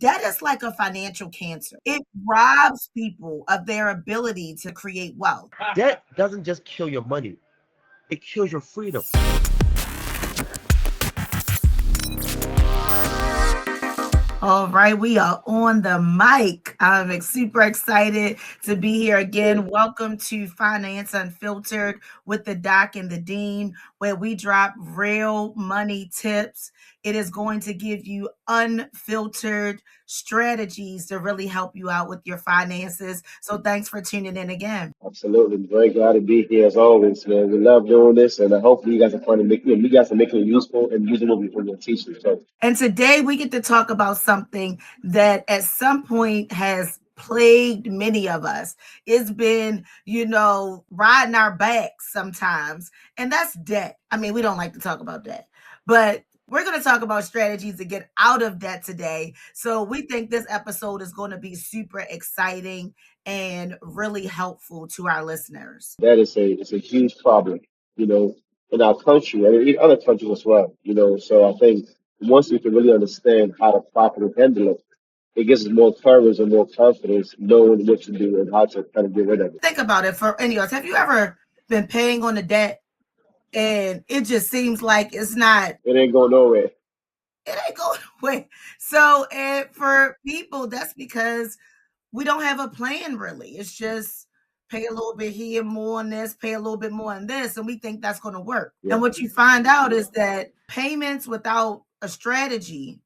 Debt is like a financial cancer. It robs people of their ability to create wealth. Debt doesn't just kill your money, it kills your freedom. All right, we are on the mic. I'm super excited to be here again. Welcome to Finance Unfiltered with the Doc and the Dean, where we drop real money tips. It is going to give you unfiltered strategies to really help you out with your finances. So thanks for tuning in again. Absolutely. Very glad to be here as always, man. We love doing this, and hopefully you guys are finding you guys are making it useful and usable for your teaching. So, and today we get to talk about something that at some point has plagued many of us. It's been, riding our backs sometimes, and that's debt. I mean, we don't like to talk about debt, but we're going to talk about strategies to get out of debt today. So we think this episode is going to be super exciting and really helpful to our listeners. that is it's a huge problem, in our country and in other countries as well, So I think once we can really understand how to properly handle it, it gives us more courage and more confidence knowing what to do and how to kind of get rid of it. Think about it for any of us. Have you ever been paying on a debt and it just seems like it ain't going nowhere? It ain't going nowhere. So, and for people, that's because we don't have a plan really. It's just pay a little bit here, more on this, pay a little bit more on this, and we think that's going to work. Yeah. And what you find out is that payments without a strategy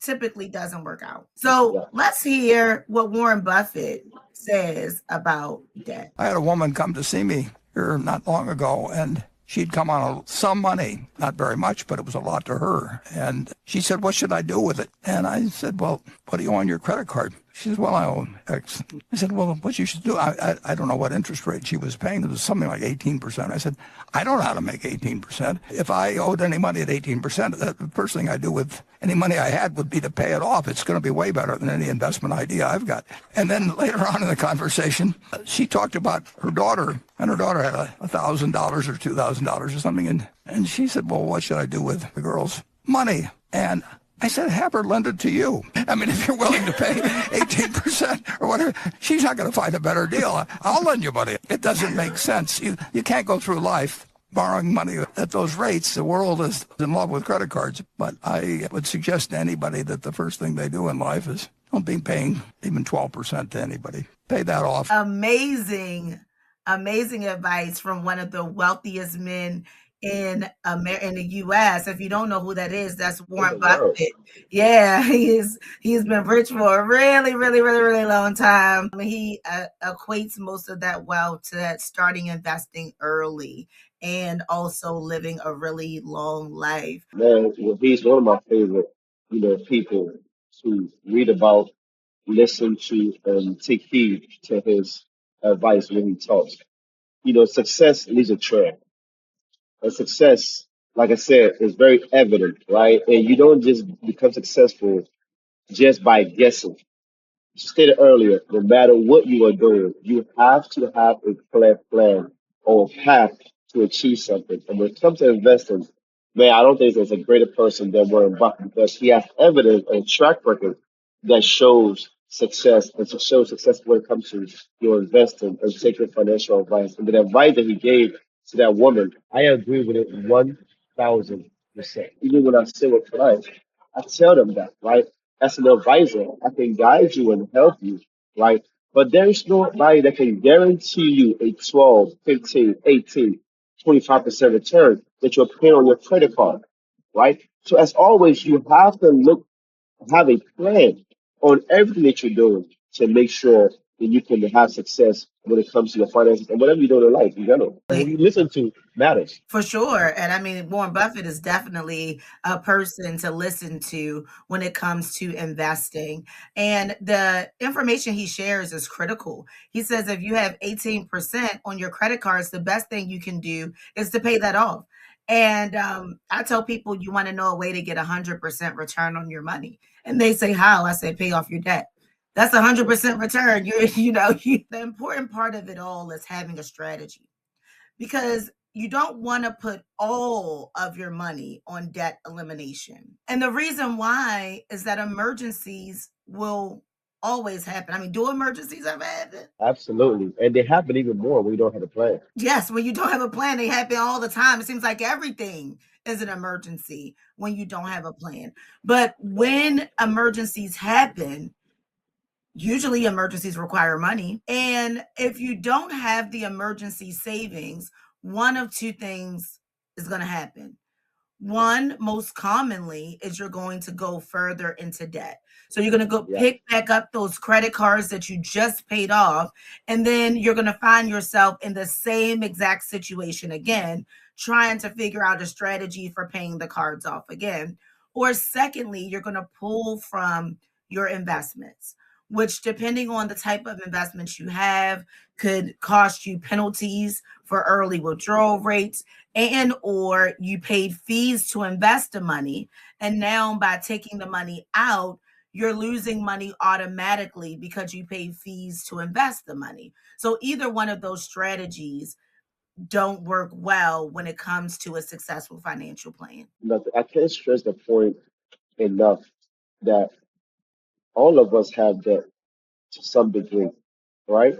typically doesn't work out. So let's hear what Warren Buffett says about debt. I had a woman come to see me here not long ago, and she'd come on some money, not very much, but it was a lot to her. And she said, "What should I do with it?" And I said, "Well, what do you owe on your credit card?" She said, "Well, I owe X." I said, "Well, what you should do," I don't know what interest rate she was paying. It was something like 18%. I said, "I don't know how to make 18%. If I owed any money at 18%, the first thing I do with any money I had would be to pay it off. It's going to be way better than any investment idea I've got." And then later on in the conversation, she talked about her daughter, and her daughter had $1,000 or $2,000 or something. And she said, "Well, what should I do with the girl's money?" And I said, "Have her lend it to you. I mean, if you're willing to pay 18% or whatever, she's not going to find a better deal. I'll lend you money." It doesn't make sense. You can't go through life borrowing money at those rates. The world is in love with credit cards. But I would suggest to anybody that the first thing they do in life is don't be paying even 12% to anybody. Pay that off. Amazing advice from one of the wealthiest men in the U.S. If you don't know who that is, that's Warren Buffett. Yeah, he's been rich for a really, really, really, really long time. I mean, he equates most of that wealth to that starting investing early and also living a really long life. Man, well, he's one of my favorite, people to read about, listen to, and take heed to his advice when he talks. Success leaves a trail. And success, like I said, is very evident, right? And you don't just become successful just by guessing. You stated earlier, no matter what you are doing, you have to have a clear plan or path to achieve something. And when it comes to investing, man, I don't think there's a greater person than Warren Buffett because he has evidence and track record that shows success and to show success when it comes to your investing and taking financial advice. And the advice that he gave to that woman, I agree with it 1,000%. Even when I sit with clients, I tell them that, right? As an advisor, I can guide you and help you, right? But there is nobody that can guarantee you a 12, 15, 18, 25% return that you're paying on your credit card, right? So as always, you have to have a plan on everything that you're doing to make sure that you can have success when it comes to your finances and whatever you do in life in general. What you listen to matters. For sure. And I mean, Warren Buffett is definitely a person to listen to when it comes to investing. And the information he shares is critical. He says if you have 18% on your credit cards, the best thing you can do is to pay that off. And I tell people you want to know a way to get 100% return on your money. And they say, how? I say, pay off your debt. That's 100% return. The important part of it all is having a strategy. Because you don't want to put all of your money on debt elimination. And the reason why is that emergencies will always happen. I mean, do emergencies ever happen? Absolutely. And they happen even more when you don't have a plan. Yes, when you don't have a plan, they happen all the time. It seems like everything is an emergency when you don't have a plan. But when emergencies happen, usually emergencies require money. And if you don't have the emergency savings, one of two things is going to happen. One, most commonly, is you're going to go further into debt. So you're going to go Yeah. pick back up those credit cards that you just paid off, and then you're going to find yourself in the same exact situation again, trying to figure out a strategy for paying the cards off again. Or secondly, you're going to pull from your investments, which, depending on the type of investments you have, could cost you penalties for early withdrawal rates, and or you paid fees to invest the money, and now by taking the money out, you're losing money automatically because you paid fees to invest the money. So either one of those strategies don't work well when it comes to a successful financial plan. I can't stress the point enough that all of us have debt to some degree, right?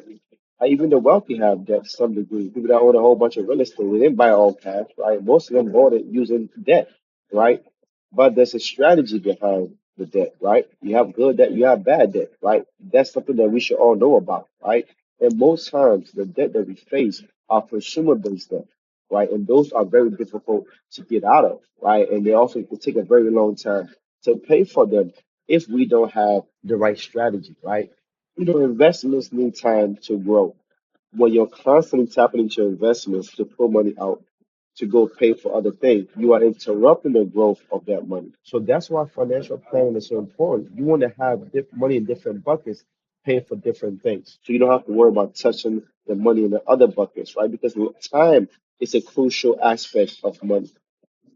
Even the wealthy have debt to some degree. People that own a whole bunch of real estate, they didn't buy it all cash, right? Most of them bought it using debt, right? But there's a strategy behind the debt, right? You have good debt, you have bad debt, right? That's something that we should all know about, right? And most times, the debt that we face are consumer-based debt, right? And those are very difficult to get out of, right? And they also can take a very long time to pay for them if we don't have the right strategy, right? Investments need time to grow. When you're constantly tapping into your investments to pull money out to go pay for other things, you are interrupting the growth of that money. So that's why financial planning is so important. You want to have money in different buckets, paying for different things. So you don't have to worry about touching the money in the other buckets, right? Because time is a crucial aspect of money.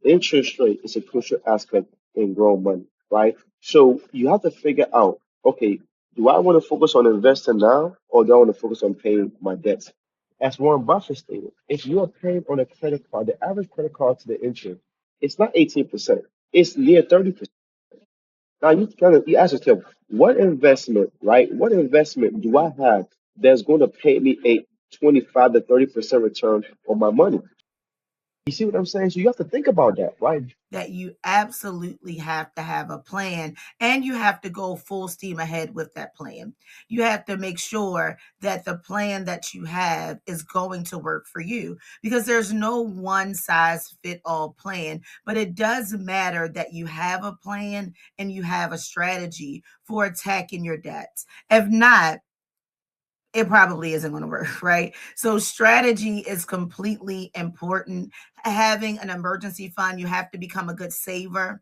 Interest rate is a crucial aspect in growing money, right? So you have to figure out, okay, do I want to focus on investing now or do I want to focus on paying my debts? As Warren Buffett stated, if you are paying on a credit card, the average credit card to the interest, it's not 18%, it's near 30%. Now you ask yourself, what investment, right? What investment do I have that's going to pay me a 25 to 30% return on my money? You see what I'm saying? So you have to think about that, right? That you absolutely have to have a plan, and you have to go full steam ahead with that plan. You have to make sure that the plan that you have is going to work for you, because there's no one size fit all plan, but it does matter that you have a plan and you have a strategy for attacking your debts. If not, it probably isn't going to work, right? So strategy is completely important. Having an emergency fund, you have to become a good saver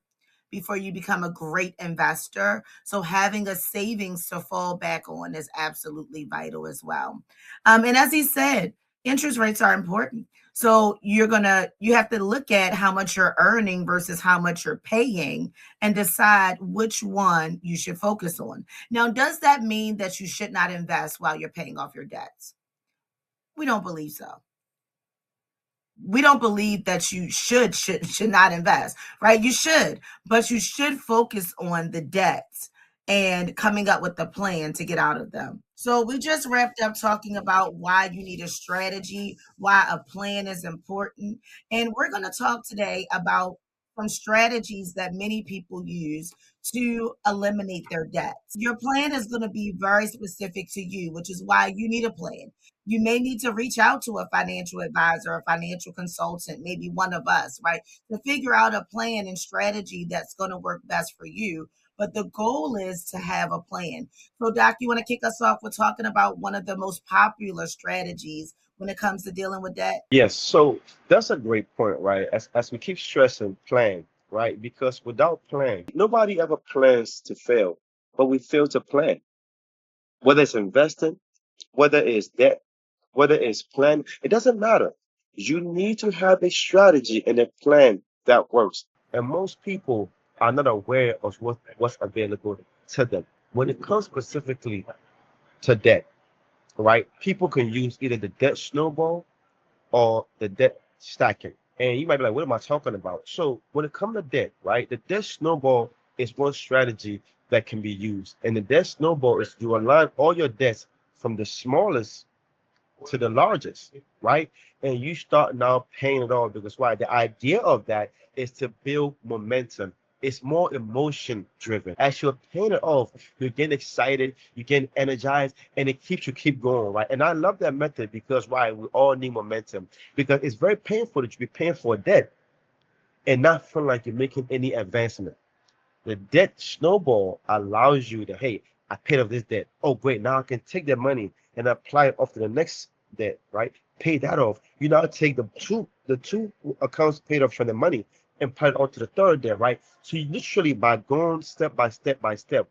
before you become a great investor. So having a savings to fall back on is absolutely vital as well. And as he said, interest rates are important. So you have to look at how much you're earning versus how much you're paying and decide which one you should focus on. Now, does that mean that you should not invest while you're paying off your debts? We don't believe so. We don't believe that you should not invest, right? You should, but you should focus on the debts and coming up with a plan to get out of them. So we just wrapped up talking about why you need a strategy, why a plan is important, and we're going to talk today about some strategies that many people use to eliminate their debts. Your plan is going to be very specific to you, which is why you need a plan. You may need to reach out to a financial advisor, a financial consultant, maybe one of us, right, to figure out a plan and strategy that's going to work best for you. But the goal is to have a plan. So, Doc, you want to kick us off with talking about one of the most popular strategies when it comes to dealing with debt? Yes, so that's a great point, right? As we keep stressing plan, right? Because without plan, nobody ever plans to fail, but we fail to plan. Whether it's investing, whether it's debt, whether it's plan, it doesn't matter. You need to have a strategy and a plan that works. And most people are not aware of what's available to them. When it comes specifically to debt, right? People can use either the debt snowball or the debt stacking. And you might be like, what am I talking about? So when it comes to debt, right? The debt snowball is one strategy that can be used. And the debt snowball is to align all your debts from the smallest to the largest, right? And you start now paying it off because why? The idea of that is to build momentum. It's more emotion driven. As you're paying it off, you get excited, you get energized, and it keeps you keep going, right? And I love that method because why? We all need momentum because it's very painful that you be paying for a debt and not feeling like you're making any advancement. The debt snowball allows you to, hey, I paid off this debt. Oh, great. Now I can take that money and apply it off to the next debt, right? Pay that off. You now take the two accounts paid off from the money and put it onto the third debt, right? So you literally by going step by step,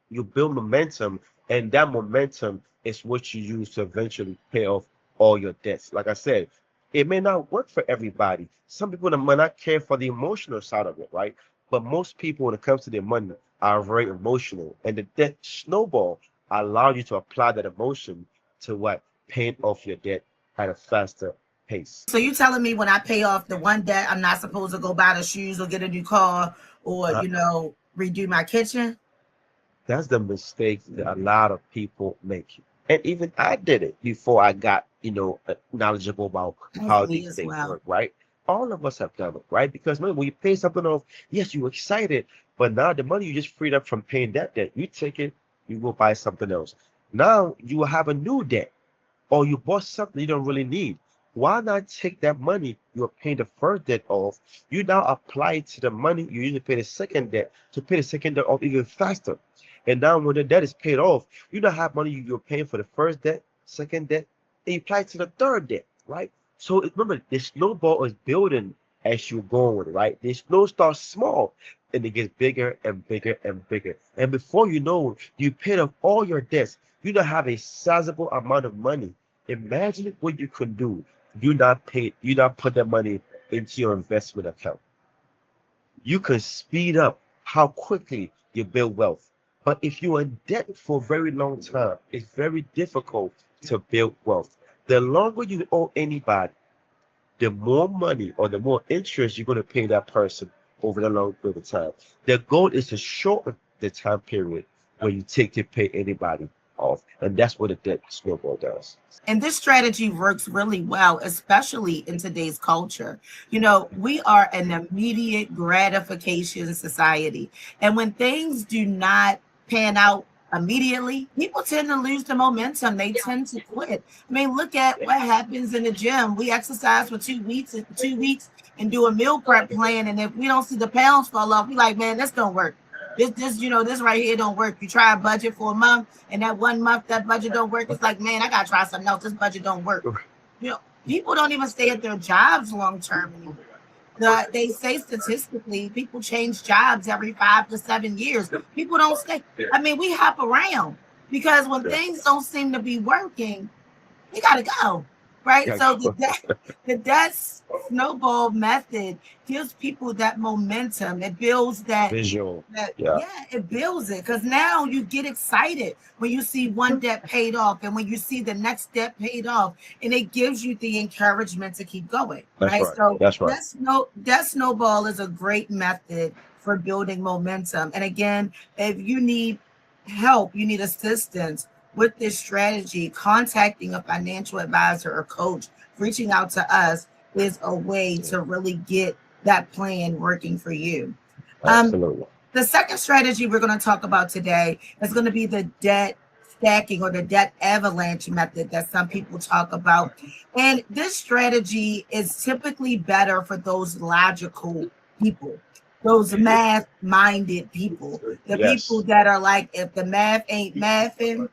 you build momentum, and that momentum is what you use to eventually pay off all your debts. Like I said, it may not work for everybody. Some people might not care for the emotional side of it, right? But most people, when it comes to their money, are very emotional, and the debt snowball allows you to apply that emotion to what? Paying off your debt at a faster pace. So you telling me when I pay off the one debt, I'm not supposed to go buy the shoes or get a new car or, Uh, redo my kitchen? That's the mistake that a lot of people make. And even I did it before I got, knowledgeable about That's how me these as things well. work, right? All of us have done it, right? Because when you pay something off, yes, you're excited, but now the money you just freed up from paying that debt, you take it, you go buy something else. Now you will have a new debt or you bought something you don't really need. Why not take that money you were paying the first debt off? You now apply it to the money you usually pay the second debt to pay the second debt off even faster. And now when the debt is paid off, you now have money you're paying for the first debt, second debt, and you apply it to the third debt, right? So remember, the snowball is building as you're going, right? The snow starts small and it gets bigger and bigger and bigger. And before you know, you paid off all your debts. You now have a sizable amount of money. Imagine what you could do. You not put that money into your investment account. You can speed up how quickly you build wealth. But if you're in debt for a very long time, it's very difficult to build wealth. The longer you owe anybody, the more money or the more interest you're going to pay that person over the long period of time. The goal is to shorten the time period where you take to pay anybody off. And that's what a debt snowball does. And this strategy works really well, especially in today's culture. We are an immediate gratification society. And when things do not pan out immediately, people tend to lose the momentum. They tend to quit. I mean, look at what happens in the gym. We exercise for 2 weeks and do a meal prep plan. And if we don't see the pounds fall off, we like, man, this don't work. This right here don't work. You try a budget for a month, and that 1 month that budget don't work. It's like, man, I gotta try something else. This budget don't work. People don't even stay at their jobs long term anymore. They say statistically, people change jobs every 5 to 7 years. People don't stay. I mean, we hop around because when things don't seem to be working, we gotta go. Right. So the debt snowball method gives people that momentum. It builds Visual. it builds it because now you get excited when you see one debt paid off and when you see the next debt paid off, and it gives you the encouragement to keep going. That's Right. right. So That's right. that snowball is a great method for building momentum. And again, if you need help, you need assistance with this strategy, contacting a financial advisor or coach, reaching out to us is a way to really get that plan working for you. Absolutely. The second strategy we're going to talk about today is going to be the debt stacking or the debt avalanche method that some people talk about. And this strategy is typically better for those logical people, those math minded people, the people that are like, if the math ain't mathing,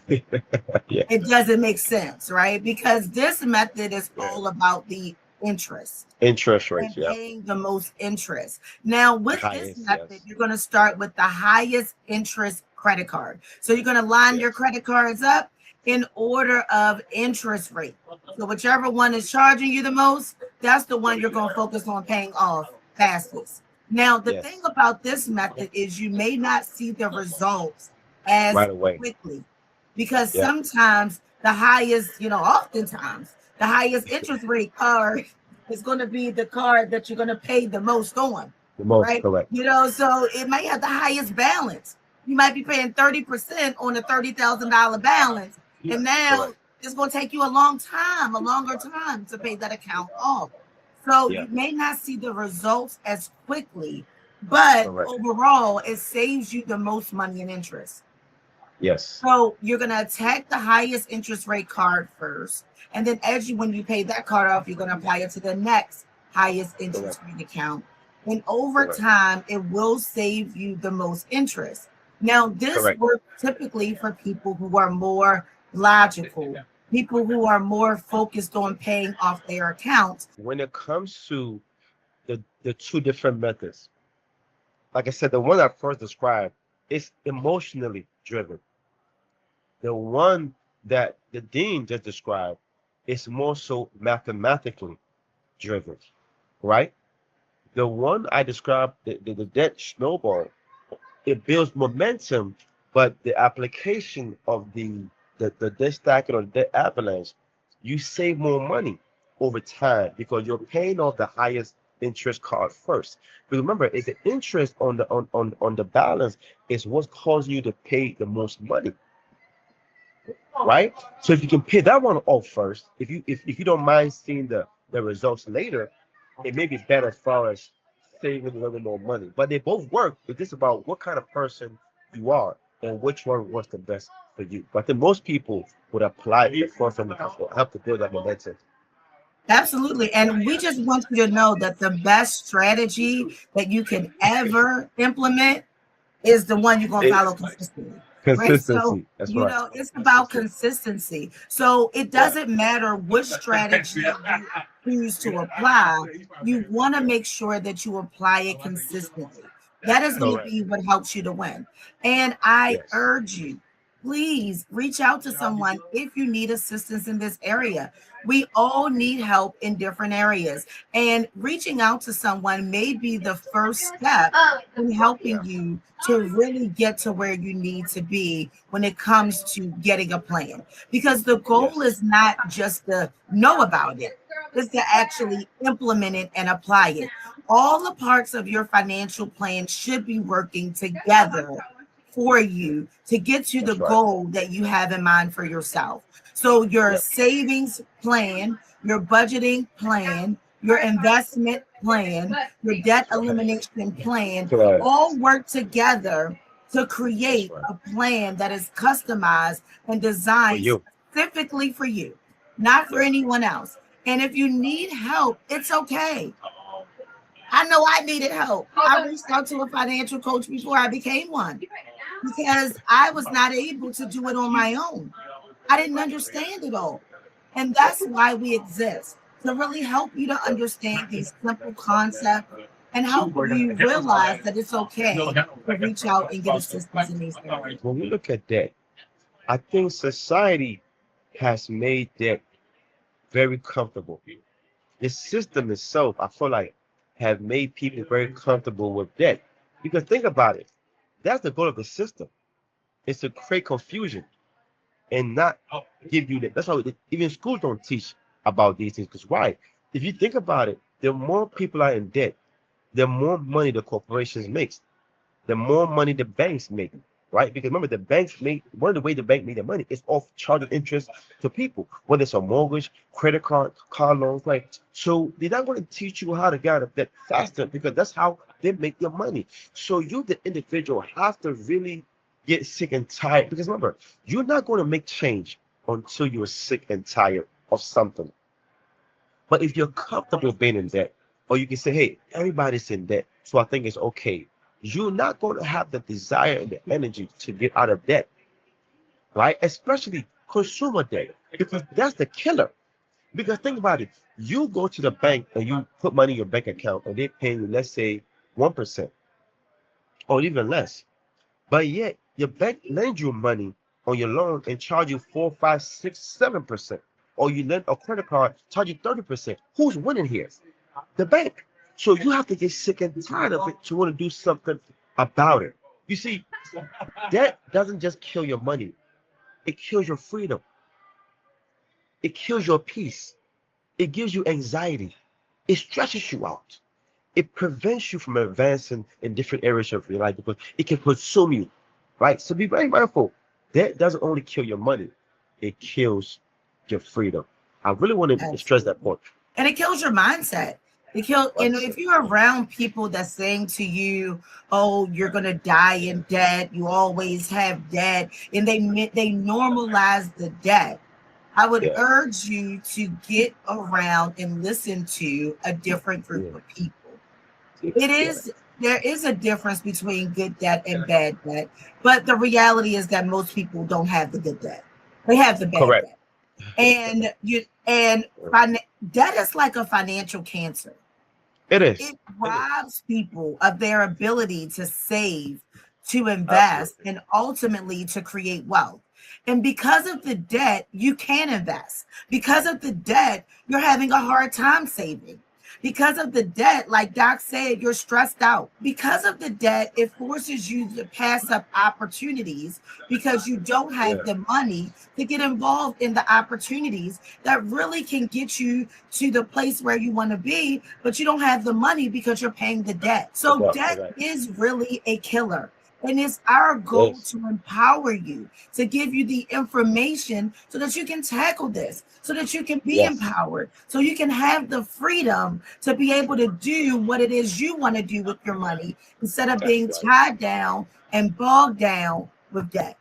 it doesn't make sense, right? Because this method is all about the interest. Interest rates, And paying the most interest. Now, with this method, you're going to start with the highest interest credit card. So you're going to line your credit cards up in order of interest rate. So whichever one is charging you the most, that's the one you're going to focus on paying off fastest. Now, the thing about this method is you may not see the results as right away. quickly because sometimes oftentimes the highest interest rate card is going to be the card that you're going to pay the most on, The most right? correct. So it might have the highest balance. You might be paying 30% on a $30,000 balance, and now Correct. it's going to take you a longer time to pay that account off. So Yeah. you may not see the results as quickly, but Correct. overall, it saves you the most money in interest. Yes. So you're going to attack the highest interest rate card first. And then when you pay that card off, you're going to apply it to the next highest interest rate account. And over time, it will save you the most interest. Now, this works typically for people who are more logical, people who are more focused on paying off their accounts. When it comes to the two different methods, like I said, the one I first described is emotionally driven. The one that the dean just described is more so mathematically driven, right? The one I described, the debt snowball, it builds momentum, but the application of the debt stacking or debt avalanche, you save more money over time because you're paying off the highest interest card first. But remember, it's the interest on the balance is what's causing you to pay the most money. Right? So if you can pay that one off first, if you don't mind seeing the results later, it may be better as far as saving a little bit more money. But they both work. It's just about what kind of person you are and which one works the best for you. But I think most people would apply the first one to help to build that momentum. Absolutely. And we just want you to know that the best strategy that you can ever implement is the one you're going to follow consistently. Right. So, Consistency. That's right. it's about consistency. So it doesn't matter which strategy you choose to apply. You want to make sure that you apply it consistently. That is going to be what helps you to win. And I urge you, please reach out to someone if you need assistance in this area. We all need help in different areas, and reaching out to someone may be the first step in helping you to really get to where you need to be when it comes to getting a plan. Because the goal is not just to know about it, it's to actually implement it and apply it. All the parts of your financial plan should be working together for you to get to the goal that you have in mind for yourself. So your savings plan, your budgeting plan, your investment plan, your debt elimination plan, all work together to create a plan that is customized and designed specifically for you, not for anyone else. And if you need help, it's okay. I know I needed help. I reached out to a financial coach before I became one because I was not able to do it on my own. I didn't understand it all. And that's why we exist, to really help you to understand these simple concepts and help you realize that it's okay to reach out and get assistance in these areas. When we look at debt, I think society has made debt very comfortable. The system itself, I feel like, have made people very comfortable with debt. Because think about it, that's the goal of the system. It's to create confusion and not give you that. That's why even schools don't teach about these things. Because why? If you think about it, the more people are in debt, the more money the corporations makes, the more money the banks make, right? Because remember, the banks make one of the way the bank make their money is off charging interest to people, whether it's a mortgage, credit card, car loans, right? So they're not going to teach you how to get out of debt faster because that's how they make their money. So you, the individual, have to really get sick and tired because remember, you're not going to make change until you're sick and tired of something. But if you're comfortable being in debt, or you can say, hey, everybody's in debt, so I think it's okay. You're not going to have the desire and the energy to get out of debt, right? Especially consumer debt, because that's the killer. Because think about it, you go to the bank and you put money in your bank account and they pay you, let's say, 1% or even less. But yet your bank lends you money on your loan and charge you 4, 5, 6, 7%. Or you lend a credit card, charge you 30%. Who's winning here? The bank. So you have to get sick and tired of it to want to do something about it. You see, debt doesn't just kill your money, it kills your freedom, it kills your peace, it gives you anxiety, it stretches you out. It prevents you from advancing in different areas of your life because it can consume you, right? So be very mindful. Debt doesn't only kill your money, it kills your freedom. I really want to stress that Absolutely. point. And it kills your mindset. And if Mindset. you're around people that's saying to you, "Oh, you're gonna die in debt. You always have debt," and they normalize the debt, I would Yeah, urge you to get around and listen to a different group yeah, of people. yeah, It yeah. is There is a difference between good debt and bad debt, but the reality is that most people don't have the good debt. They have the bad Correct. debt. And you and debt is like a financial cancer. It is. It It is. robs people of their ability to save, to invest, Absolutely. and ultimately to create wealth. And because of the debt, you can invest. Because of the debt, you're having a hard time saving. Because of the debt, like Doc said, you're stressed out. Because of the debt, it forces you to pass up opportunities because you don't Yeah, have the money to get involved in the opportunities that really can get you to the place where you want to be, but you don't have the money because you're paying the debt. So debt correct. is really a killer. And it's our It goal is. to empower you, to give you the information so that you can tackle this, so that you can be Yes, empowered, so you can have the freedom to be able to do what it is you want to do with your money instead of that's being right. tied down and bogged down with debt.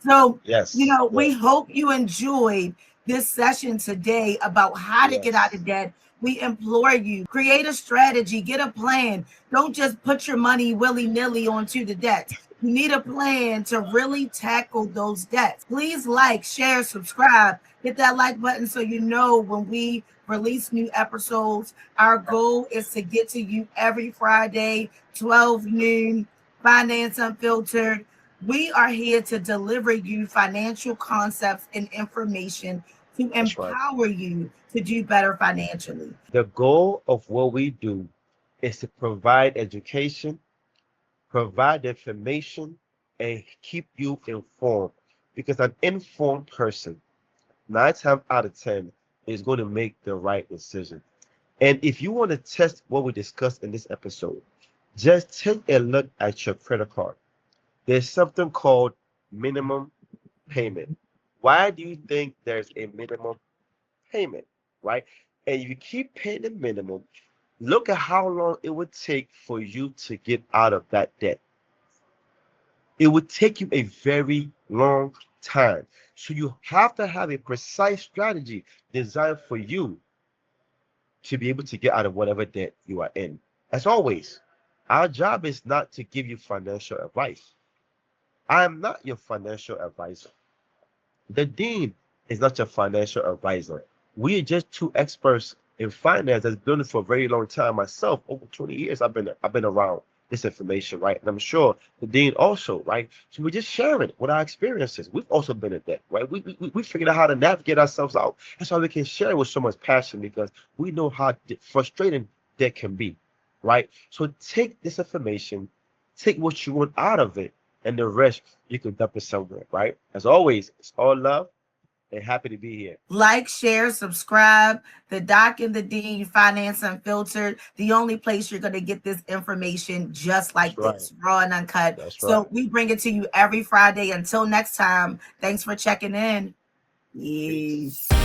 So, Yes, we yes, hope you enjoyed this session today about how to get out yes. of debt. We implore you, create a strategy, get a plan. Don't just put your money willy-nilly onto the debts. You need a plan to really tackle those debts. Please like, share, subscribe, hit that like button so you know when we release new episodes. Our goal is to get to you every Friday, 12 noon, Finance Unfiltered. We are here to deliver you financial concepts and information to That's right. empower you to do better financially. The goal of what we do is to provide education, provide information, and keep you informed. Because an informed person, 9 times out of 10, is going to make the right decision. And if you want to test what we discussed in this episode, just take a look at your credit card. There's something called minimum payment. Why do you think there's a minimum payment, right? And if you keep paying the minimum, look at how long it would take for you to get out of that debt. It would take you a very long time. So you have to have a precise strategy designed for you to be able to get out of whatever debt you are in. As always, our job is not to give you financial advice. I am not your financial advisor. The dean is not your financial advisor. We are just two experts in finance that's been doing it for a very long time. Myself, over 20 years, I've been around this information, right? And I'm sure the dean also, right? So we're just sharing what our experiences. We've also been in debt, right? We figured out how to navigate ourselves out. That's why we can share it with so much passion because we know how frustrating debt can be, right? So take this information, take what you want out of it, and the rest you can dump it somewhere, right? As always, it's all love and happy to be here. Like, share, subscribe. The Doc and the Dean, Finance Unfiltered, the only place you're going to get this information just That's like right. this, raw and uncut. That's right. So we bring it to you every Friday. Until next time, thanks for checking in. Peace. Peace.